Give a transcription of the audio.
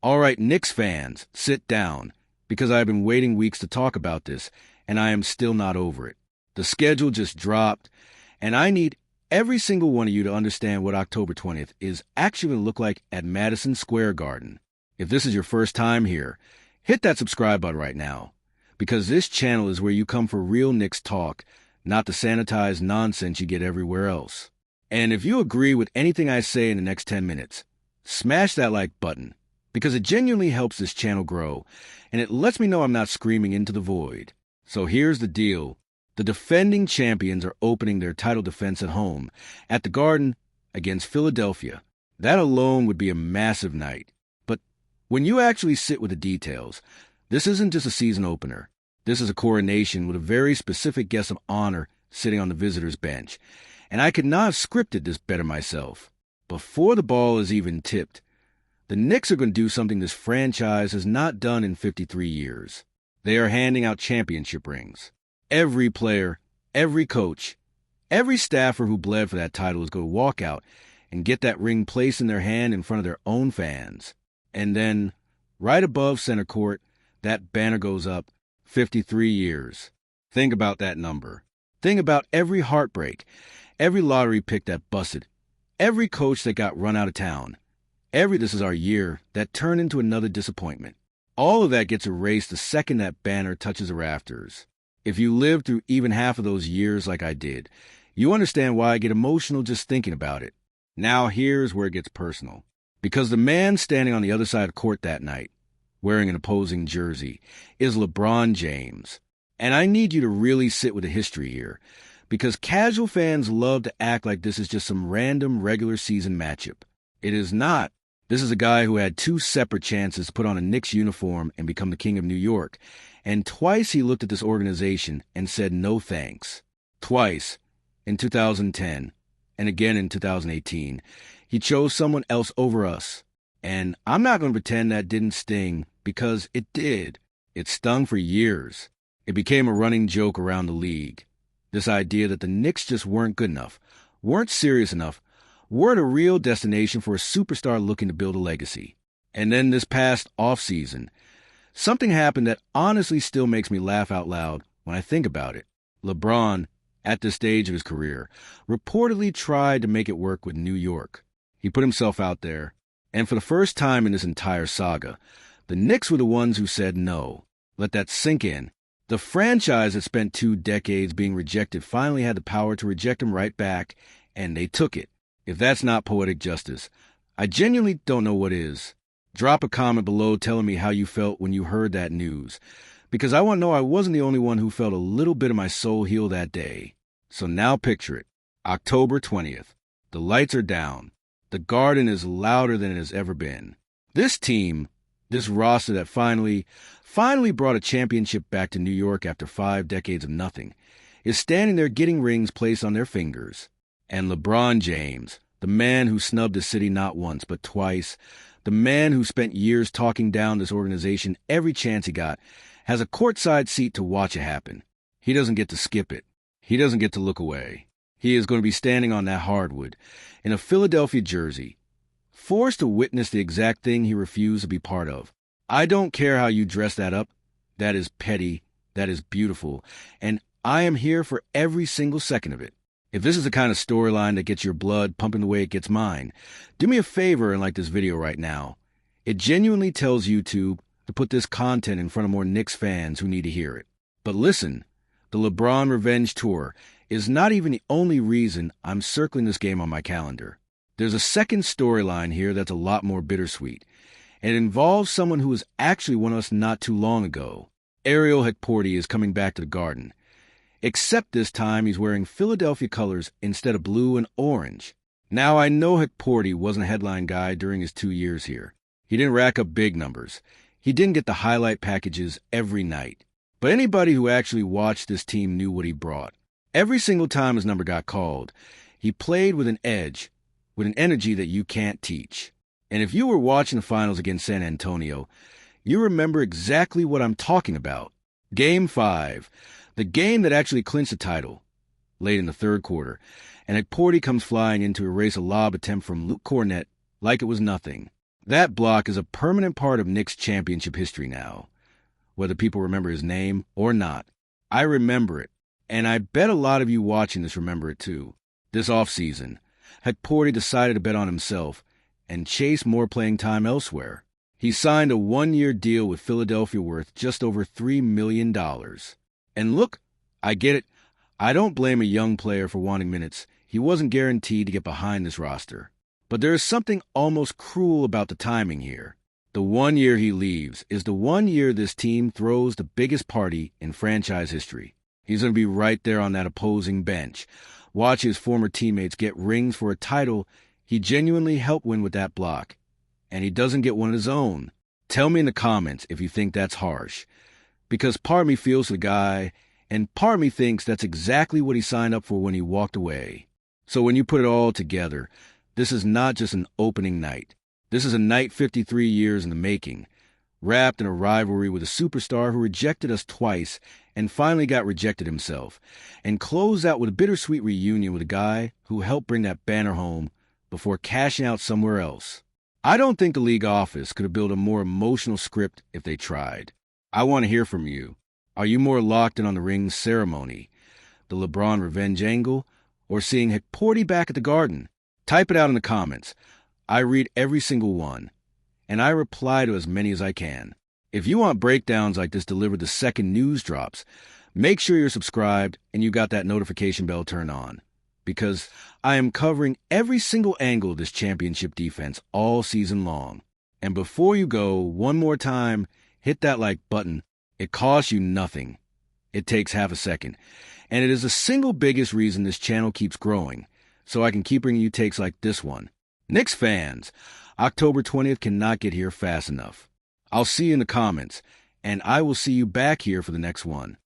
All right, Knicks fans, sit down, because I've been waiting weeks to talk about this, and I am still not over it. The schedule just dropped, and I need every single one of you to understand what October 20th is actually going to look like at Madison Square Garden. If this is your first time here, hit that subscribe button right now, because this channel is where you come for real Knicks talk, not the sanitized nonsense you get everywhere else. And if you agree with anything I say in the next 10 minutes, smash that like button, because it genuinely helps this channel grow, and it lets me know I'm not screaming into the void. So here's the deal. The defending champions are opening their title defense at home, at the Garden, against Philadelphia. That alone would be a massive night. But when you actually sit with the details, this isn't just a season opener. This is a coronation with a very specific guest of honor sitting on the visitors' bench. And I could not have scripted this better myself. Before the ball is even tipped, the Knicks are going to do something this franchise has not done in 53 years. They are handing out championship rings. Every player, every coach, every staffer who bled for that title is going to walk out and get that ring placed in their hand in front of their own fans. And then, right above center court, that banner goes up, 53 years. Think about that number. Think about every heartbreak, every lottery pick that busted, every coach that got run out of town. Every "this is our year" that turned into another disappointment. All of that gets erased the second that banner touches the rafters. If you lived through even half of those years like I did, you understand why I get emotional just thinking about it. Now here's where it gets personal. Because the man standing on the other side of court that night, wearing an opposing jersey, is LeBron James. And I need you to really sit with the history here, because casual fans love to act like this is just some random regular season matchup. It is not. This is a guy who had two separate chances to put on a Knicks uniform and become the king of New York, and twice he looked at this organization and said no thanks. Twice, in 2010, and again in 2018, he chose someone else over us. And I'm not going to pretend that didn't sting, because it did. It stung for years. It became a running joke around the league. This idea that the Knicks just weren't good enough, weren't serious enough, weren't a real destination for a superstar looking to build a legacy. And then this past offseason, something happened that honestly still makes me laugh out loud when I think about it. LeBron, at this stage of his career, reportedly tried to make it work with New York. He put himself out there, and for the first time in this entire saga, the Knicks were the ones who said no. Let that sink in. The franchise that spent 2 decades being rejected finally had the power to reject him right back, and they took it. If that's not poetic justice, I genuinely don't know what is. Drop a comment below telling me how you felt when you heard that news, because I want to know I wasn't the only one who felt a little bit of my soul heal that day. So now picture it. October 20th. The lights are down. The Garden is louder than it has ever been. This team, this roster that finally brought a championship back to New York after 5 decades of nothing, is standing there getting rings placed on their fingers. And LeBron James, the man who snubbed the city not once but twice, the man who spent years talking down this organization every chance he got, has a courtside seat to watch it happen. He doesn't get to skip it. He doesn't get to look away. He is going to be standing on that hardwood in a Philadelphia jersey, forced to witness the exact thing he refused to be part of. I don't care how you dress that up. That is petty. That is beautiful. And I am here for every single second of it. If this is the kind of storyline that gets your blood pumping the way it gets mine, do me a favor and like this video right now. It genuinely tells YouTube to put this content in front of more Knicks fans who need to hear it. But listen, the LeBron Revenge Tour is not even the only reason I'm circling this game on my calendar. There's a second storyline here that's a lot more bittersweet, and it involves someone who was actually one of us not too long ago. Ariel Hekporty is coming back to the Garden. Except this time he's wearing Philadelphia colors instead of blue and orange. Now I know Hekporty wasn't a headline guy during his 2 years here. He didn't rack up big numbers. He didn't get the highlight packages every night. But anybody who actually watched this team knew what he brought. Every single time his number got called, he played with an edge, with an energy that you can't teach. And if you were watching the finals against San Antonio, you remember exactly what I'm talking about. Game 5. The game that actually clinched the title, late in the third quarter, and Hekporty comes flying in to erase a lob attempt from Luke Cornett like it was nothing. That block is a permanent part of Knicks championship history now, whether people remember his name or not. I remember it, and I bet a lot of you watching this remember it too. This offseason, Hecporty decided to bet on himself and chase more playing time elsewhere. He signed a one-year deal with Philadelphia worth just over $3 million. And look, I get it. I don't blame a young player for wanting minutes. He wasn't guaranteed to get behind this roster. But there is something almost cruel about the timing here. The 1 year he leaves is the 1 year this team throws the biggest party in franchise history. He's going to be right there on that opposing bench. Watch his former teammates get rings for a title he genuinely helped win with that block. And he doesn't get one of his own. Tell me in the comments if you think that's harsh. Because part of me feels the guy, and part of me thinks that's exactly what he signed up for when he walked away. So when you put it all together, this is not just an opening night. This is a night 53 years in the making, wrapped in a rivalry with a superstar who rejected us twice and finally got rejected himself, and closed out with a bittersweet reunion with a guy who helped bring that banner home before cashing out somewhere else. I don't think the league office could have built a more emotional script if they tried. I want to hear from you. Are you more locked in on the ring ceremony, the Lebron revenge angle, or seeing Hecporty back at the Garden? Type it out in the comments. I read every single one, and I reply to as many as I can. If you want breakdowns like this delivered the second news drops, make sure you're subscribed and you got that notification bell turned on, because I am covering every single angle of this championship defense all season long. And before you go, one more time, hit that like button. It costs you nothing. It takes half a second. And it is the single biggest reason this channel keeps growing, so I can keep bringing you takes like this one. Knicks fans, October 20th cannot get here fast enough. I'll see you in the comments, and I will see you back here for the next one.